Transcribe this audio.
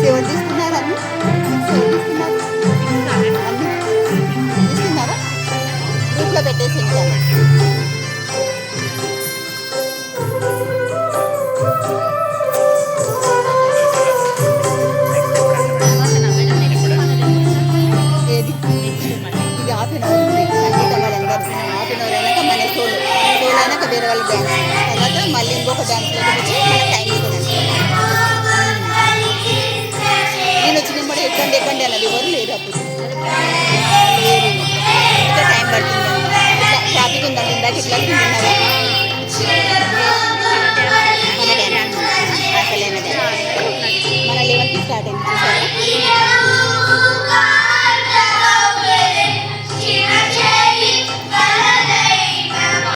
ఎవరు తీసుకున్నారు అన్ని తీసుకున్నారా గ్రూప్లో పెట్టేసి ఏది ఇది హాఫ్ అన్ అవర్ ఉంది సంగీత వాళ్ళందరూ హాఫ్ అన్ అవర్ అయినాక మన సోలో అయినాక వేరే వాళ్ళ డ్యాన్స్ తర్వాత మళ్ళీ ఇంకొక డ్యాన్స్లోకి వచ్చి మన టైం ఇవ్వదండి. నేను వచ్చిన కూడా ఎక్కండి అన్నది ఎవరు లేరు అప్పుడు లేరు ఇంకా టైం పడుతుంది ఇట్లా ట్రాఫిక్ ఉందండి ఇందాక ఇట్లా తిన్నావా మన డ్యాన్స్ అసలైన డ్యాన్స్ మన 11కి స్టార్ట్ అయింది చూసారా.